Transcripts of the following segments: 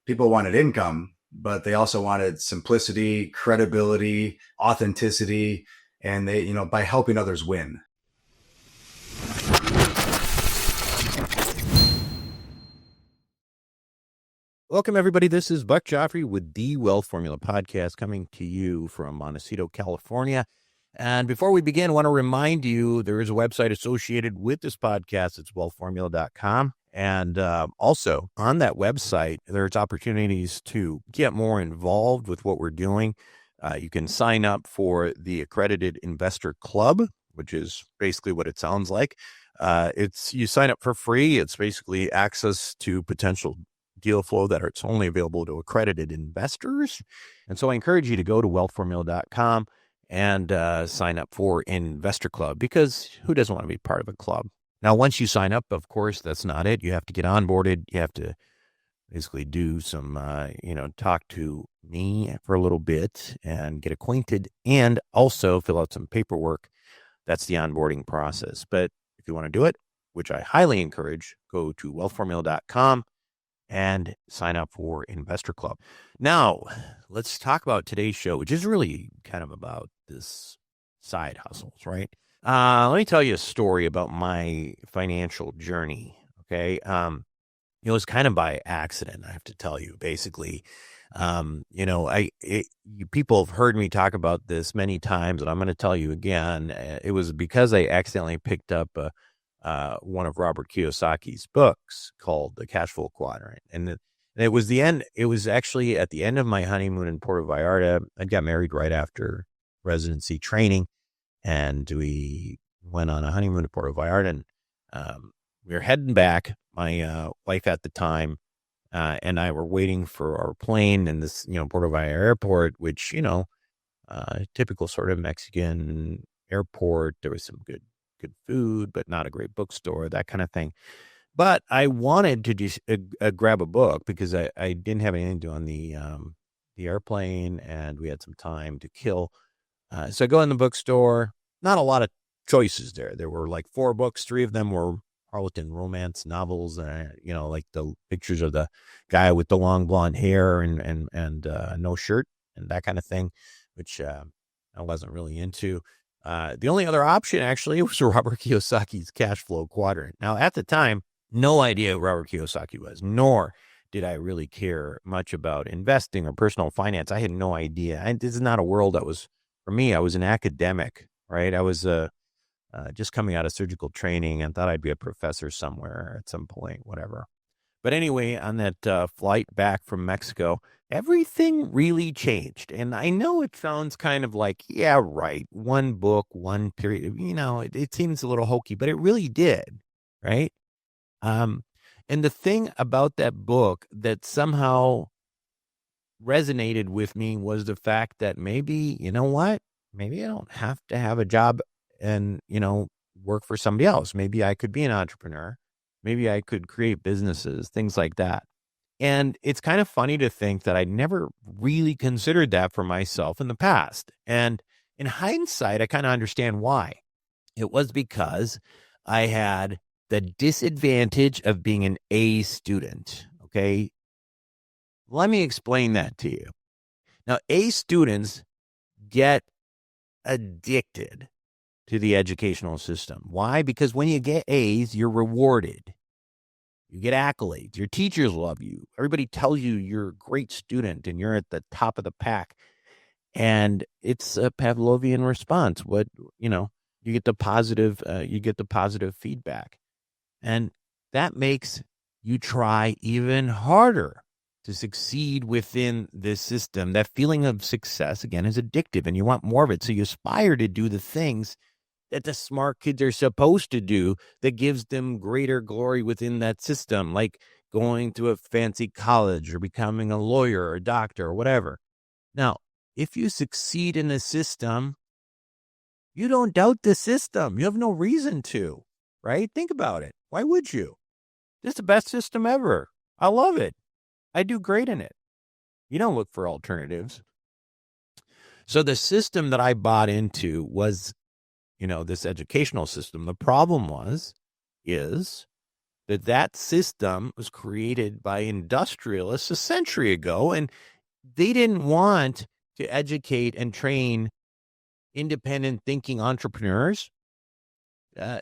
People wanted income, but they also wanted simplicity, credibility, authenticity, and by helping others win. Welcome, everybody. This is Buck Joffrey with the Wealth Formula Podcast coming to you from Montecito, California. And before we begin, I want to remind you there is a website associated with this podcast. It's wealthformula.com. And also on that website, there's opportunities to get more involved with what we're doing. You can sign up for the Accredited Investor Club, which is basically what it sounds like. You sign up for free. It's basically access to potential deal flow that it's only available to accredited investors. And so I encourage you to go to wealthformula.com and sign up for Investor Club, because who doesn't want to be part of a club? Now, once you sign up, of course, that's not it. You have to get onboarded. You have to basically do some, talk to me for a little bit and get acquainted, and also fill out some paperwork. That's the onboarding process. But if you want to do it, which I highly encourage, go to wealthformula.com and sign up for Investor Club. Now, let's talk about today's show, which is really kind of about this side hustles, right? Let me tell you a story about my financial journey, okay? It was kind of by accident, I have to tell you, basically. People have heard me talk about this many times, and I'm going to tell you again. It was because I accidentally picked up one of Robert Kiyosaki's books called The Cashflow Quadrant. And it was the end. It was actually at the end of my honeymoon in Puerto Vallarta. I got married right after residency training, and we went on a honeymoon to Puerto Vallarta, and we were heading back. My wife at the time and I were waiting for our plane in this, Puerto Vallarta airport, which, typical sort of Mexican airport. There was some good food, but not a great bookstore, that kind of thing. But I wanted to just grab a book because I didn't have anything to do on the airplane, and we had some time to kill. So I go in the bookstore. Not a lot of choices there. There were like 4 books. 3 of them were Harlequin romance novels, like the pictures of the guy with the long blonde hair and no shirt and that kind of thing, which I wasn't really into. The only other option actually was Robert Kiyosaki's Cashflow Quadrant. Now, at the time, no idea who Robert Kiyosaki was, nor did I really care much about investing or personal finance. I had no idea. This is not a world that was for me. I was an academic, right? I was just coming out of surgical training and thought I'd be a professor somewhere at some point, whatever. But anyway, on that flight back from Mexico, everything really changed. And I know it sounds kind of like, yeah, right, one book, one period, it seems a little hokey, but it really did, right? And the thing about that book that somehow resonated with me was the fact that maybe, you know what? Maybe I don't have to have a job and, work for somebody else. Maybe I could be an entrepreneur. Maybe I could create businesses, things like that. And it's kind of funny to think that I never really considered that for myself in the past. And in hindsight, I kind of understand why. It was because I had the disadvantage of being an A student. Okay. Let me explain that to you. Now, A students get addicted to the educational system. Why? Because when you get A's, you're rewarded. You get accolades. Your teachers love you. Everybody tells you you're a great student and you're at the top of the pack. And it's a Pavlovian response. You get the positive feedback. And that makes you try even harder to succeed within this system. That feeling of success, again, is addictive, and you want more of it. So you aspire to do the things that the smart kids are supposed to do that gives them greater glory within that system, like going to a fancy college or becoming a lawyer or a doctor or whatever. Now, if you succeed in the system, you don't doubt the system. You have no reason to, right? Think about it. Why would you? It's the best system ever. I love it. I do great in it. You don't look for alternatives. So the system that I bought into was, this educational system. The problem is that system was created by industrialists a century ago, and they didn't want to educate and train independent thinking entrepreneurs.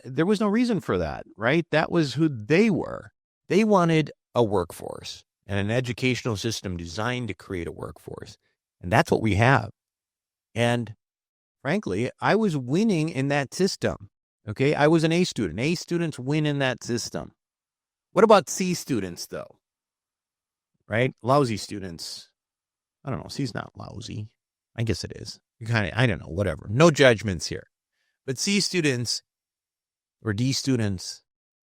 There was no reason for that, right? That was who they were. They wanted a workforce and an educational system designed to create a workforce. And that's what we have. And frankly, I was winning in that system. Okay. I was an A student. A students win in that system. What about C students, though? Right? Lousy students. I don't know. C's not lousy. I guess it is. I don't know, whatever. No judgments here. But C students or D students,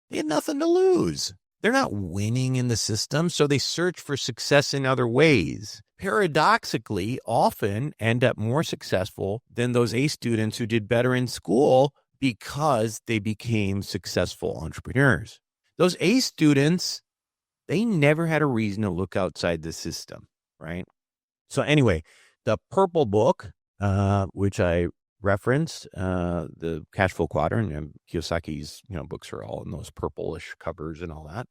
they had nothing to lose. They're not winning in the system, so they search for success in other ways. Paradoxically, often end up more successful than those A students who did better in school because they became successful entrepreneurs. Those A students, they never had a reason to look outside the system, right? So anyway, the purple book, which I referenced, the Cashflow Quadrant, and Kiyosaki's, books are all in those purplish covers and all that.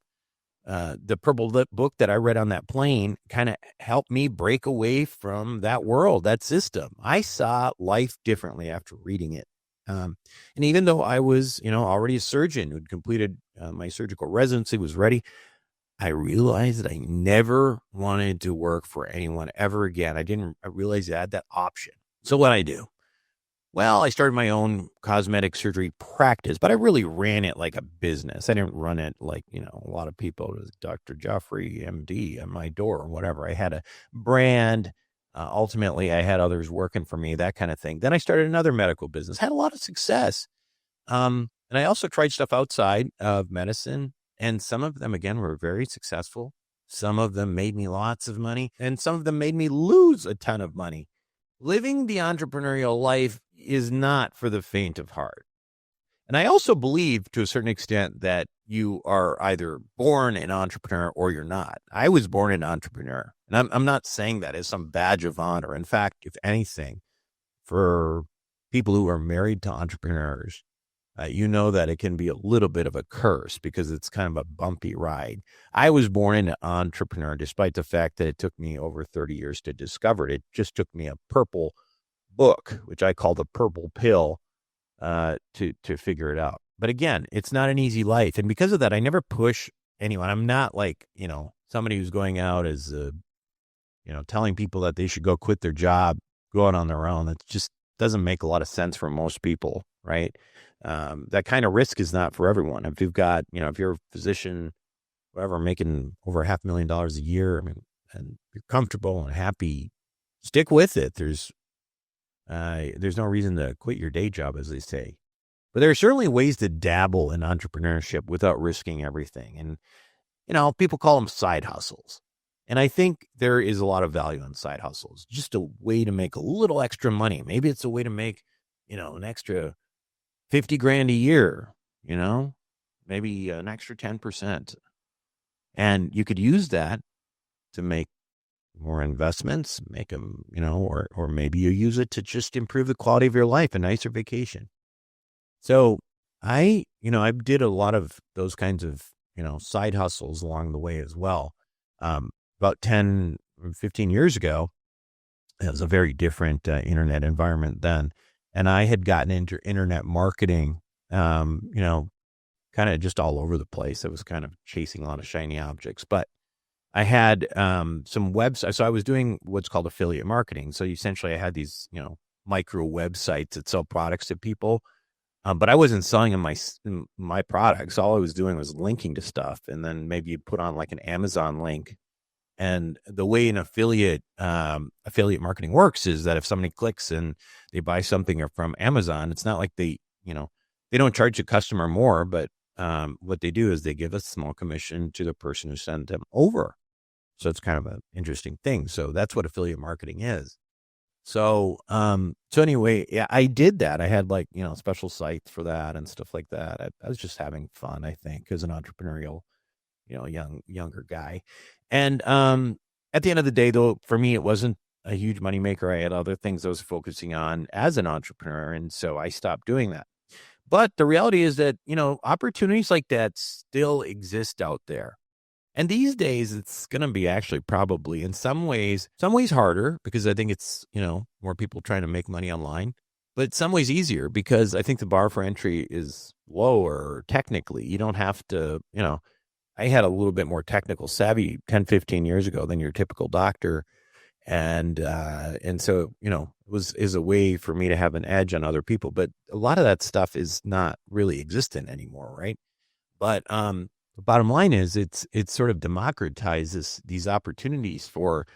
The purple book that I read on that plane kind of helped me break away from that world, that system. I saw life differently after reading it. And even though I was, already a surgeon who'd completed my surgical residency, was ready, I realized that I never wanted to work for anyone ever again. I realized I had that option. So what I do? Well, I started my own cosmetic surgery practice, but I really ran it like a business. I didn't run it like, a lot of people, Dr. Joffrey, MD, at my door or whatever. I had a brand. Ultimately, I had others working for me, that kind of thing. Then I started another medical business, had a lot of success. And I also tried stuff outside of medicine. And some of them, again, were very successful. Some of them made me lots of money, and some of them made me lose a ton of money. Living the entrepreneurial life is not for the faint of heart. And I also believe to a certain extent that you are either born an entrepreneur or you're not. I was born an entrepreneur, and I'm not saying that as some badge of honor. In fact, if anything, for people who are married to entrepreneurs, you know that it can be a little bit of a curse because it's kind of a bumpy ride. I was born an entrepreneur, despite the fact that it took me over 30 years to discover it. It just took me a purple book, which I call the purple pill, to figure it out. But again, it's not an easy life. And because of that, I never push anyone. I'm not like, somebody who's going out as, telling people that they should go quit their job, go out on their own. That just doesn't make a lot of sense for most people, right? That kind of risk is not for everyone. If you've got, if you're a physician, whatever, making over $500,000 a year, and you're comfortable and happy, stick with it. There's no reason to quit your day job, as they say. But there are certainly ways to dabble in entrepreneurship without risking everything. And, people call them side hustles. And I think there is a lot of value in side hustles, just a way to make a little extra money. Maybe it's a way to make, an extra 50 grand a year, maybe an extra 10%. And you could use that to make more investments, make them, or maybe you use it to just improve the quality of your life, a nicer vacation. So I did a lot of those kinds of, side hustles along the way as well. About 10 or 15 years ago, it was a very different internet environment then. And I had gotten into internet marketing, kind of just all over the place. I was kind of chasing a lot of shiny objects, but I had some websites. So I was doing what's called affiliate marketing. So essentially I had these, micro websites that sell products to people. But I wasn't selling them my products. All I was doing was linking to stuff. And then maybe you put on like an Amazon link. And the way an affiliate marketing works is that if somebody clicks and they buy something from Amazon, it's not like they don't charge the customer more, but what they do is they give a small commission to the person who sent them over. So it's kind of an interesting thing. So that's what affiliate marketing is. So anyway, yeah, I did that. I had special sites for that and stuff like that. I was just having fun, I think, as an entrepreneurial, younger guy. And at the end of the day, though, for me, it wasn't a huge moneymaker. I had other things I was focusing on as an entrepreneur. And so I stopped doing that. But the reality is that, opportunities like that still exist out there. And these days, it's going to be actually probably in some ways harder because I think it's, more people trying to make money online, but some ways easier because I think the bar for entry is lower technically. You don't have to, I had a little bit more technical savvy 10, 15 years ago than your typical doctor. And so, is a way for me to have an edge on other people. But a lot of that stuff is not really existent anymore. Right. But, the bottom line is it sort of democratizes these opportunities for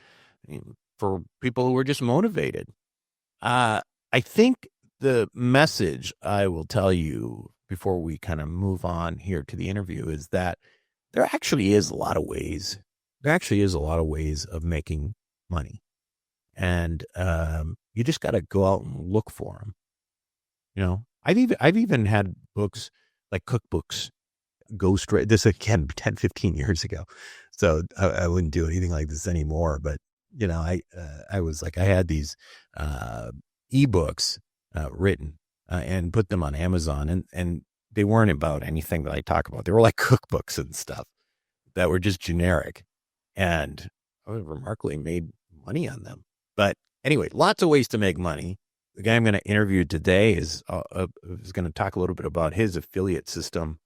people who are just motivated. I think the message I will tell you before we kind of move on here to the interview is that there actually is a lot of ways. There actually is a lot of ways of making money, and you just got to go out and look for them. I've even had books like cookbooks go straight. This again, 10, 15 years ago, so I wouldn't do anything like this anymore. But I was like, I had these ebooks written and put them on Amazon, and they weren't about anything that I talk about. They were like cookbooks and stuff that were just generic, and I remarkably made money on them. But anyway, lots of ways to make money. The guy I'm going to interview today is going to talk a little bit about his affiliate system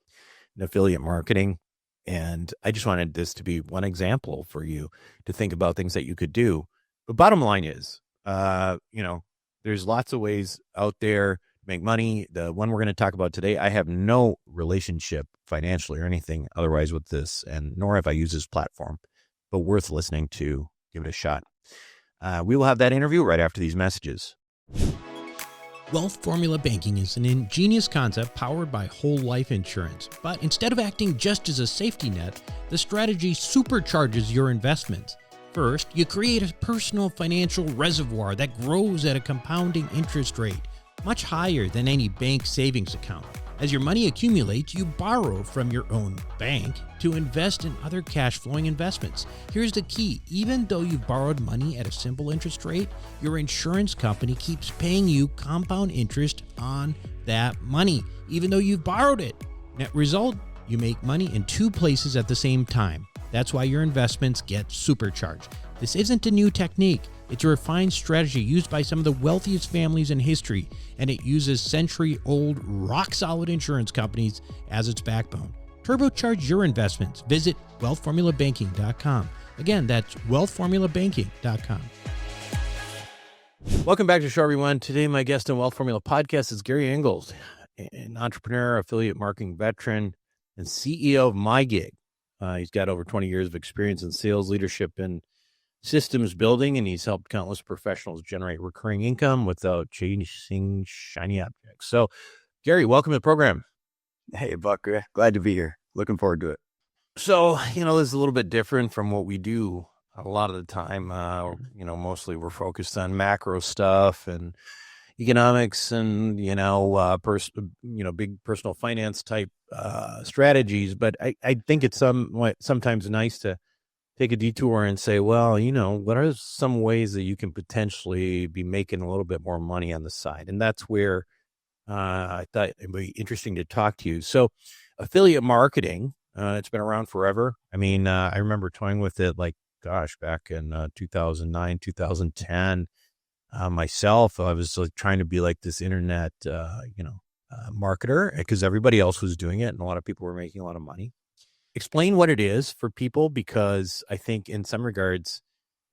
and affiliate marketing. And I just wanted this to be one example for you to think about things that you could do. But bottom line is, there's lots of ways out there to make money. The one we're going to talk about today, I have no relationship financially or anything otherwise with this, and nor have I used this platform, but worth listening to. Give it a shot. We will have that interview right after these messages. Wealth Formula Banking is an ingenious concept powered by whole life insurance. But instead of acting just as a safety net, the strategy supercharges your investments. First, you create a personal financial reservoir that grows at a compounding interest rate, much higher than any bank savings account. As your money accumulates, you borrow from your own bank to invest in other cash flowing investments. Here's the key. Even though you've borrowed money at a simple interest rate, your insurance company keeps paying you compound interest on that money, even though you've borrowed it. Net result, you make money in two places at the same time. That's why your investments get supercharged. This isn't a new technique. It's a refined strategy used by some of the wealthiest families in history, and it uses century-old, rock-solid insurance companies as its backbone. Turbocharge your investments. Visit wealthformulabanking.com. Again, that's wealthformulabanking.com. Welcome back to the show, everyone. Today, my guest on Wealth Formula Podcast is Gary Ingalls, an entrepreneur, affiliate marketing veteran, and CEO of MyGig. He's got over 20 years of experience in sales, leadership, and systems building, and he's helped countless professionals generate recurring income without chasing shiny objects. So, Gary, welcome to the program. Hey, Buck, glad to be here. Looking forward to it. So, this is a little bit different from what we do a lot of the time. Mostly we're focused on macro stuff and economics and, big personal finance type strategies. But I think it's sometimes nice to take a detour and say, well, what are some ways that you can potentially be making a little bit more money on the side? And that's where I thought it'd be interesting to talk to you. So affiliate marketing, it's been around forever. I mean, I remember toying with it back in 2009, 2010. Myself, I was trying to be like this internet, marketer because everybody else was doing it and a lot of people were making a lot of money. Explain what it is for people, because I think in some regards,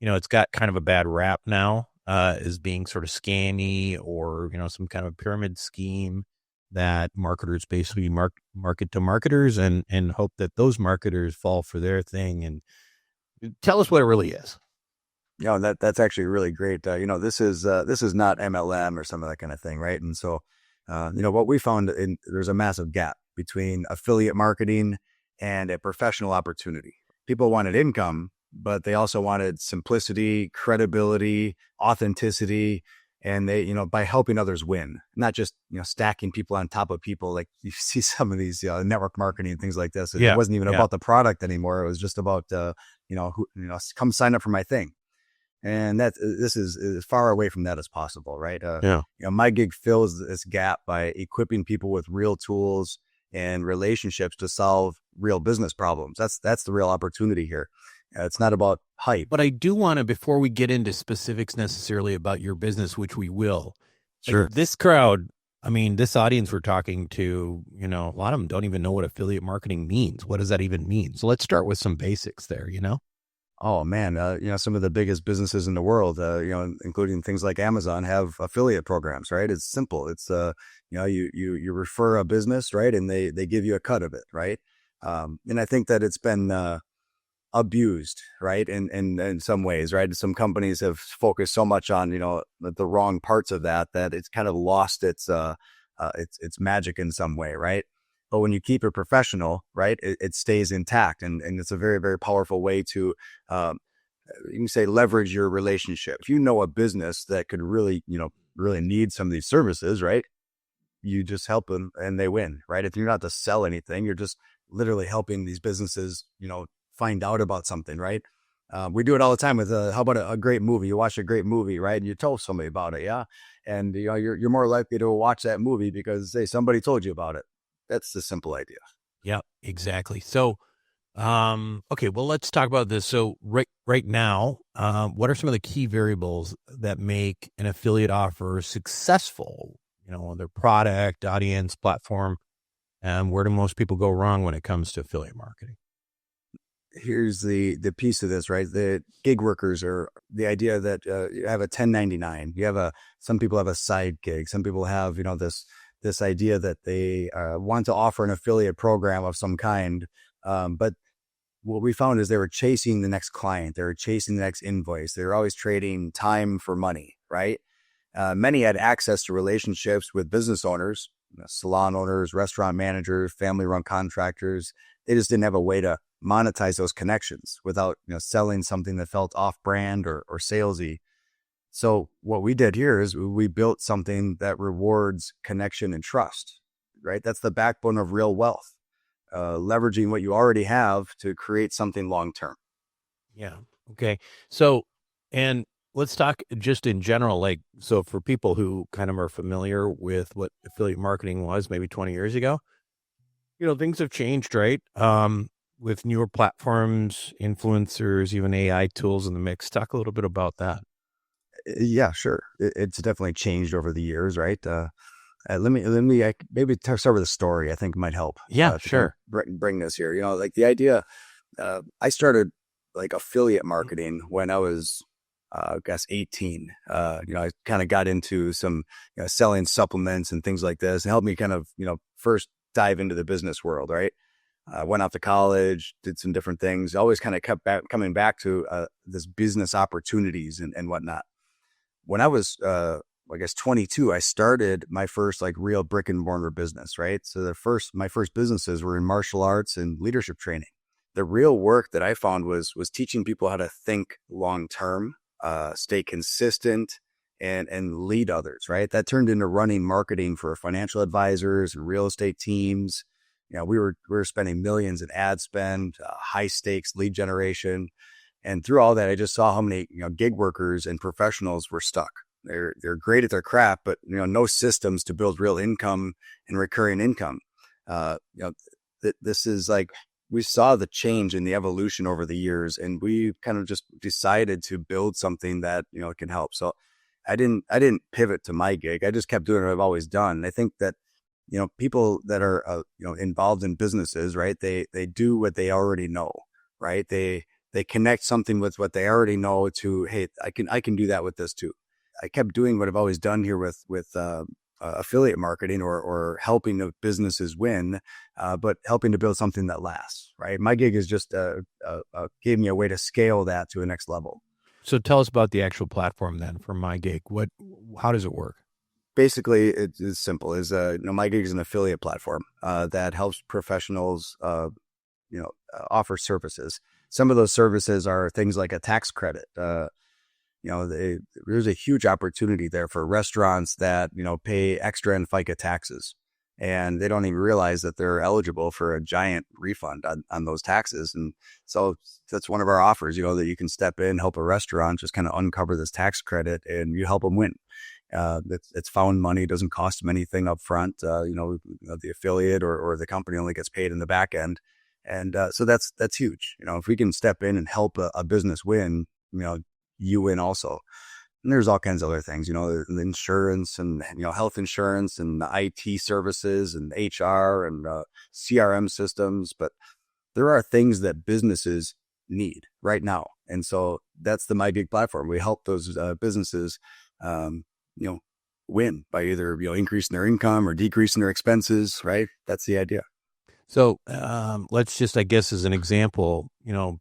it's got kind of a bad rap now as being sort of scammy or, some kind of pyramid scheme that marketers basically market to marketers and hope that those marketers fall for their thing. And tell us what it really is. That's actually really great. This is not MLM or some of that kind of thing, right? And so, what we found there's a massive gap between affiliate marketing and a professional opportunity. People wanted income, but they also wanted simplicity, credibility, authenticity, and they, by helping others win, not just, stacking people on top of people. Like you see some of these network marketing and things like this. It wasn't even about the product anymore. It was just about, come sign up for my thing. And this is as far away from that as possible, right? Yeah. My gig fills this gap by equipping people with real tools and relationships to solve real business problems. That's the real opportunity here. It's not about hype. But I do want to, before we get into specifics necessarily about your business, which we will, Sure. like this crowd, I mean, this audience we're talking to, a lot of them don't even know what affiliate marketing means. What does that even mean? So let's start with some basics there, Oh man, some of the biggest businesses in the world, including things like Amazon, have affiliate programs, right? It's simple. It's you refer a business, right, and they give you a cut of it, right? And I think that it's been abused, right? In some ways, right? Some companies have focused so much on the wrong parts of that it's kind of lost its magic in some way, right? But when you keep it professional, right, it stays intact, and it's a very, very powerful way to you can say leverage your relationship. If you know a business that could really really need some of these services, right, you just help them and they win, right? If you're not to sell anything, you're just literally helping these businesses find out about something, right? We do it all the time with how about a great movie? You watch a great movie, right? And you tell somebody about it, yeah, and you're more likely to watch that movie because somebody told you about it. That's the simple idea. Yeah, exactly. So, okay, well, let's talk about this. So right now, what are some of the key variables that make an affiliate offer successful? Their product, audience, platform, and where do most people go wrong when it comes to affiliate marketing? Here's the piece of this, right? The gig workers are the idea that you have a 1099. Some people have a side gig. Some people have this idea that they want to offer an affiliate program of some kind. But what we found is they were chasing the next client. They were chasing the next invoice. They were always trading time for money, right? Many had access to relationships with business owners, salon owners, restaurant managers, family-run contractors. They just didn't have a way to monetize those connections without selling something that felt off-brand or salesy. So what we did here is we built something that rewards connection and trust, right? That's the backbone of real wealth, leveraging what you already have to create something long-term. Yeah. Okay. So, and let's talk just in general, so for people who kind of are familiar with what affiliate marketing was maybe 20 years ago, things have changed, right? With newer platforms, influencers, even AI tools in the mix. Talk a little bit about that. Yeah, sure. It's definitely changed over the years, right? Let me maybe start with a story. I think might help. Yeah, to sure. kind of bring this here. Like the idea. I started like affiliate marketing when I was, I guess 18. I kind of got into some selling supplements and things like this, and helped me kind of first dive into the business world, right? Went off to college, did some different things. Always kind of kept coming back to this business opportunities and whatnot. When I was, I guess 22, I started my first like real brick and mortar business, right? So my first businesses were in martial arts and leadership training. The real work that I found was teaching people how to think long term, stay consistent, and lead others, right? That turned into running marketing for financial advisors and real estate teams. We were spending millions in ad spend, high stakes lead generation. And through all that, I just saw how many gig workers and professionals were stuck. They're great at their craft, but no systems to build real income and recurring income. This is like, we saw the change in the evolution over the years, and we kind of just decided to build something that can help. So I didn't pivot to my gig. I just kept doing what I've always done. And I think that people that are involved in businesses, right? They do what they already know, right? They connect something with what they already know to, hey, I can do that with this too. I kept doing what I've always done here with affiliate marketing or helping the businesses win, but helping to build something that lasts, right? My gig is just gave me a way to scale that to a next level. So tell us about the actual platform then for My Gig. How does it work? Basically, it's simple. My gig is an affiliate platform that helps professionals offer services. Some of those services are things like a tax credit. There's a huge opportunity there for restaurants that pay extra in FICA taxes. and they don't even realize that they're eligible for a giant refund on those taxes. And so that's one of our offers, that you can step in, help a restaurant just kind of uncover this tax credit, and you help them win. It's found money, doesn't cost them anything up front. The affiliate or the company only gets paid in the back end. And so that's huge. If we can step in and help a business win, you win also. And there's all kinds of other things, the insurance and, health insurance and the IT services and HR and CRM systems. But there are things that businesses need right now. And so that's the My Gig platform. We help those businesses, win by either, increasing their income or decreasing their expenses, right? That's the idea. So let's just, I guess, as an example,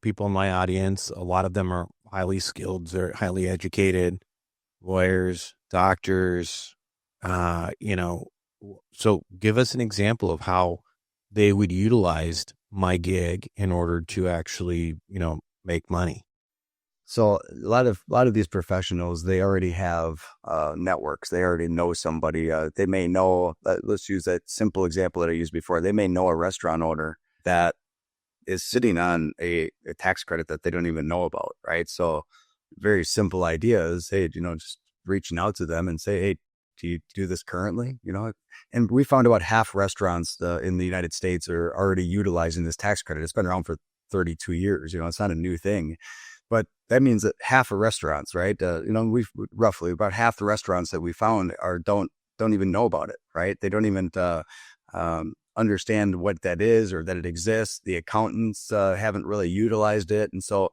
people in my audience, a lot of them are highly skilled, they're highly educated, lawyers, doctors, so give us an example of how they would utilize My Gig in order to actually, make money. So a lot of these professionals, they already have networks. They already know somebody. They may know, let's use that simple example that I used before. They may know a restaurant owner that is sitting on a tax credit that they don't even know about, right? So very simple ideas. Hey, just reaching out to them and say, hey, do you do this currently? And we found about half restaurants in the United States are already utilizing this tax credit. It's been around for 32 years. It's not a new thing. But that means that half of restaurants, right? We've roughly about half the restaurants that we found don't even know about it, right? They don't even understand what that is or that it exists. The accountants haven't really utilized it, and so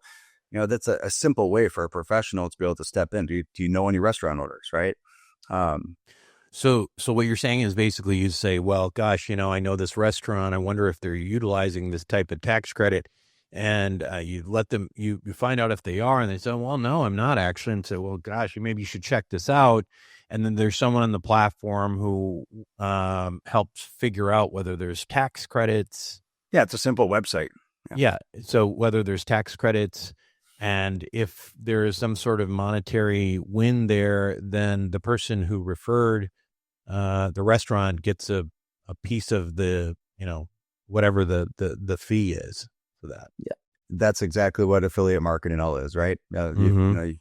that's a simple way for a professional to be able to step in. Do you know any restaurant owners, right? So what you're saying is basically you say, well, gosh, I know this restaurant. I wonder if they're utilizing this type of tax credit. And you let them, you find out if they are, and they say, well, no, I'm not actually. And say, well, gosh, maybe you should check this out. And then there's someone on the platform who helps figure out whether there's tax credits. Yeah, it's a simple website. Yeah. So whether there's tax credits, and if there is some sort of monetary win there, then the person who referred the restaurant gets a piece of the, whatever the fee is. That. Yeah, that's exactly what affiliate marketing all is, right? A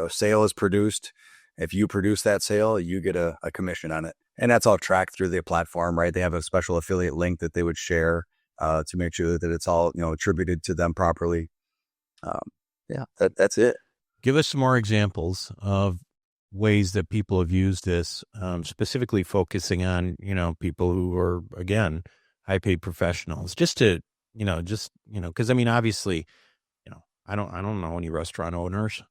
sale is produced. If you produce that sale, you get a commission on it, and that's all tracked through the platform, right? They have a special affiliate link that they would share to make sure that it's all attributed to them properly. That's it. Give us some more examples of ways that people have used this, specifically focusing on people who are, again, high paid professionals, just to. Because obviously, I don't know any restaurant owners,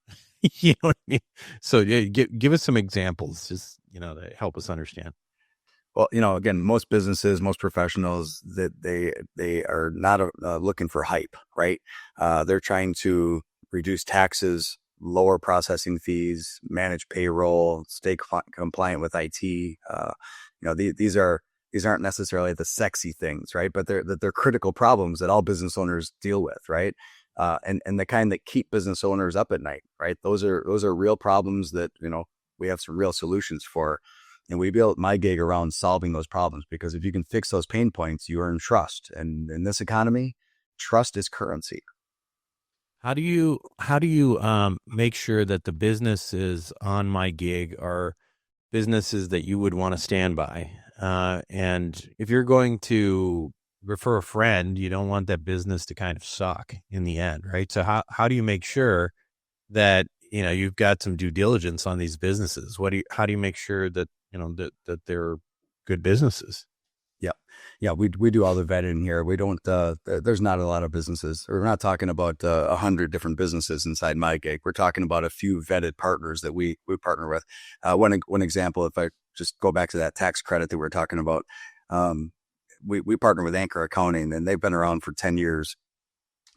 you know what I mean? So yeah, give us some examples, just, to help us understand. Well, again, most businesses, most professionals, that they are not looking for hype, right? They're trying to reduce taxes, lower processing fees, manage payroll, stay compliant with IT. These aren't necessarily the sexy things, right? But they're critical problems that all business owners deal with, right? And the kind that keep business owners up at night, right? Those are real problems that we have some real solutions for, and we built My Gig around solving those problems, because if you can fix those pain points, you earn trust, and in this economy, trust is currency. How do you make sure that the businesses on My Gig are businesses that you would want to stand by? And if you're going to refer a friend, you don't want that business to kind of suck in the end, right? So how do you make sure that, you've got some due diligence on these businesses? How do you make sure that, that they're good businesses? Yeah, we do all the vetting here. We don't, there's not a lot of businesses. We're not talking about 100 different businesses inside My Gig. We're talking about a few vetted partners that we partner with. One example, if I just go back to that tax credit that we were talking about, we partner with Anchor Accounting, and they've been around for 10 years.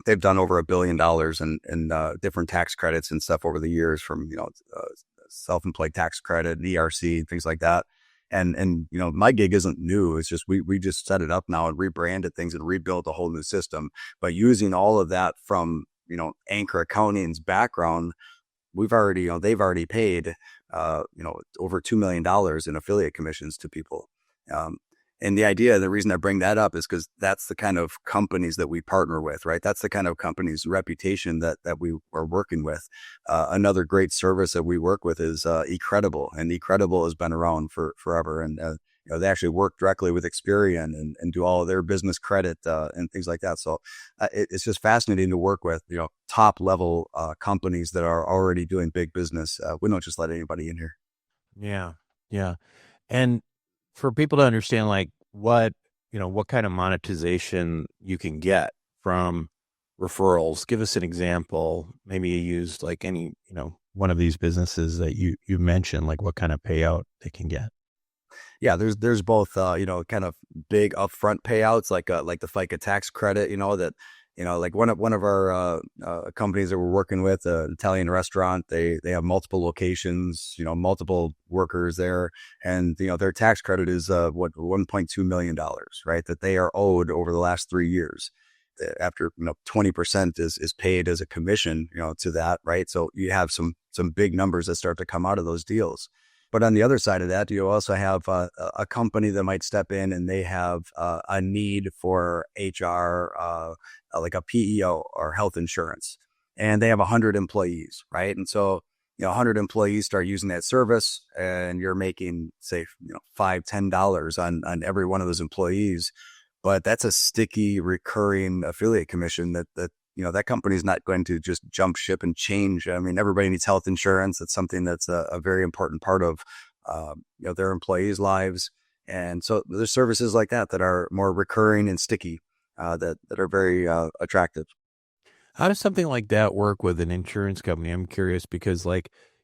They've done over $1 billion in different tax credits and stuff over the years, from self-employed tax credit, ERC, things like that. And My Gig isn't new. It's just we just set it up now and rebranded things and rebuilt a whole new system. But using all of that from Anchor Accounting's background, they've already paid over $2 million in affiliate commissions to people. And the idea, the reason I bring that up is because that's the kind of companies that we partner with, right? That's the kind of company's reputation that we are working with. Another great service that we work with is eCredible, and eCredible has been around for forever. And they actually work directly with Experian and do all of their business credit and things like that. So it's just fascinating to work with, top level companies that are already doing big business. We don't just let anybody in here. Yeah. Yeah. And for people to understand, like what kind of monetization you can get from referrals, give us an example. Maybe you used like any, one of these businesses that you mentioned, like what kind of payout they can get. Yeah, there's both, kind of big upfront payouts like the FICA tax credit, like one of our companies that we're working with, an Italian restaurant, they have multiple locations, multiple workers there, and their tax credit is $1.2 million, right? That they are owed over the last 3 years. After 20% is paid as a commission, to that, right? So you have some big numbers that start to come out of those deals. But on the other side of that, you also have a company that might step in and they have a need for HR, like a PEO or health insurance, and they have 100 employees, right? And so, 100 employees start using that service, and you're making, say, $5, $10 on every one of those employees. But that's a sticky, recurring affiliate commission that that company is not going to just jump ship and change. I mean, everybody needs health insurance. It's something that's a very important part of, their employees' lives. And so there's services like that are more recurring and sticky, that are very attractive. How does something like that work with an insurance company? I'm curious because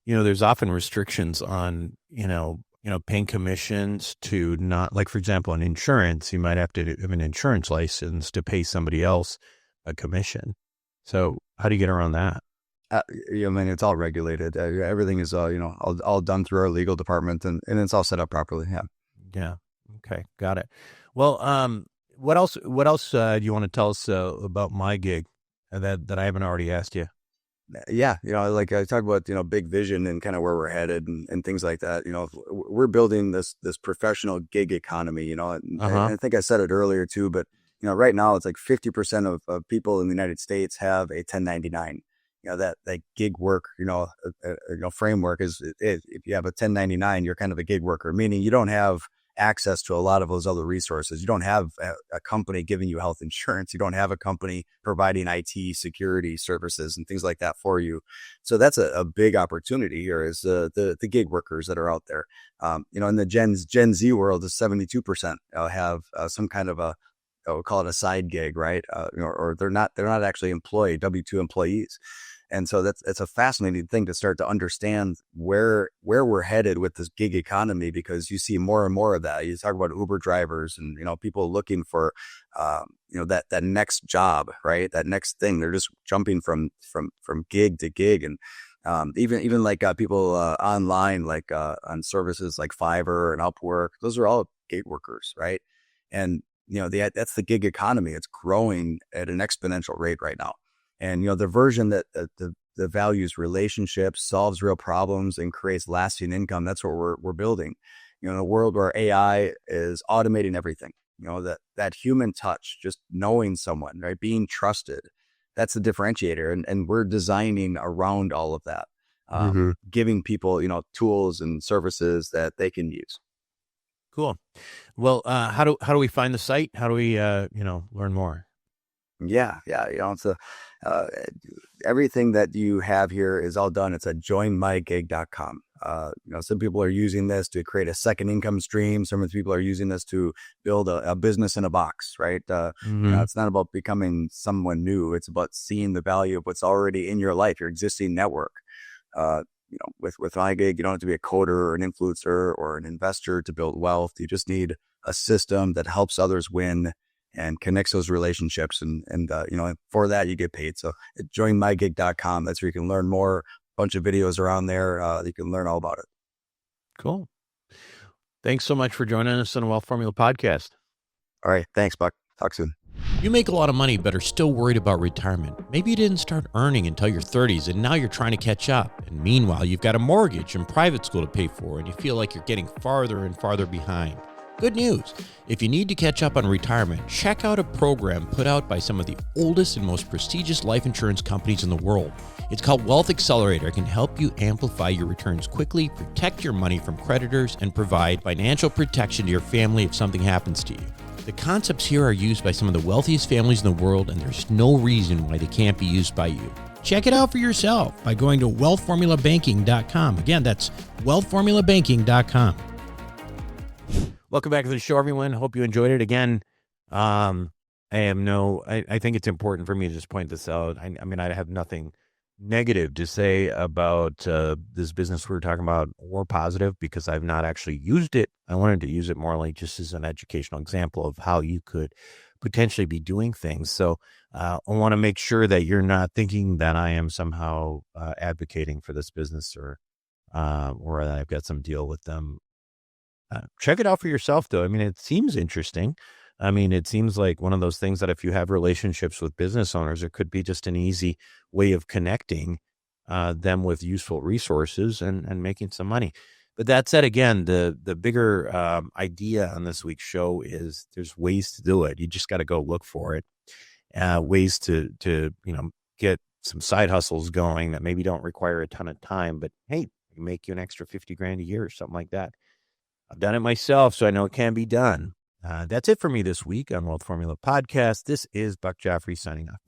there's often restrictions on, paying commissions to not, like, for example, in insurance, you might have to have an insurance license to pay somebody else a commission. So how do you get around that? I mean, it's all regulated. Everything is, all done through our legal department, and it's all set up properly. Yeah. Yeah. Okay. Got it. Well, what else do you want to tell us about my gig that I haven't already asked you? Yeah. Like I talked about, big vision and kind of where we're headed and things like that. We're building this professional gig economy, and I think I said it earlier too, but right now it's like 50% of people in the United States have a 1099. That gig work, framework is if you have a 1099, you're kind of a gig worker, meaning you don't have access to a lot of those other resources. You don't have a company giving you health insurance. You don't have a company providing IT security services and things like that for you. So that's a big opportunity here is the gig workers that are out there. In the Gen Z world, the 72% have some kind of we'll call it a side gig, right? Or they're not actually employed, W-2 employees. And so it's a fascinating thing to start to understand where we're headed with this gig economy, because you see more and more of that. You talk about Uber drivers and, people looking for, that next job, right? That next thing. They're just jumping from gig to gig. And even like people online, like on services like Fiverr and Upwork, those are all gig workers, right? And, that's the gig economy. It's growing at an exponential rate right now. And, the version that the values relationships, solves real problems, and creates lasting income, that's what we're building. In a world where AI is automating everything, that human touch, just knowing someone, right, being trusted, that's the differentiator. And we're designing around all of that, giving people, tools and services that they can use. Cool. Well, how do we find the site? How do we, learn more? Yeah. It's everything that you have here is all done. It's at joinmygig.com. Some people are using this to create a second income stream. Some people are using this to build a business in a box, right? It's not about becoming someone new. It's about seeing the value of what's already in your life, your existing network. With MyGig, you don't have to be a coder or an influencer or an investor to build wealth. You just need a system that helps others win and connects those relationships. And for that, you get paid. So at joinmygig.com, that's where you can learn more. A bunch of videos around there. You can learn all about it. Cool. Thanks so much for joining us on the Wealth Formula podcast. All right. Thanks, Buck. Talk soon. You make a lot of money, but are still worried about retirement. Maybe you didn't start earning until your 30s, and now you're trying to catch up. And meanwhile, you've got a mortgage and private school to pay for, and you feel like you're getting farther and farther behind. Good news. If you need to catch up on retirement, check out a program put out by some of the oldest and most prestigious life insurance companies in the world. It's called Wealth Accelerator. It can help you amplify your returns quickly, protect your money from creditors, and provide financial protection to your family if something happens to you. The concepts here are used by some of the wealthiest families in the world, and there's no reason why they can't be used by you. Check it out for yourself by going to wealthformulabanking.com. Again, that's wealthformulabanking.com. Welcome back to the show, everyone. Hope you enjoyed it. Again, I think it's important for me to just point this out. I mean, I have nothing negative to say about this business we were talking about, or positive, because I've not actually used it. I wanted to use it more like just as an educational example of how you could potentially be doing things. So I want to make sure that you're not thinking that I am somehow advocating for this business or that I've got some deal with them. Check it out for yourself, though. I mean, it seems interesting. I mean, it seems like one of those things that if you have relationships with business owners, it could be just an easy way of connecting them with useful resources and making some money. But that said, again, the bigger idea on this week's show is there's ways to do it. You just got to go look for it. Ways to get some side hustles going that maybe don't require a ton of time, but hey, make you an extra 50 grand a year or something like that. I've done it myself, so I know it can be done. That's it for me this week on Wealth Formula Podcast. This is Buck Joffrey signing off.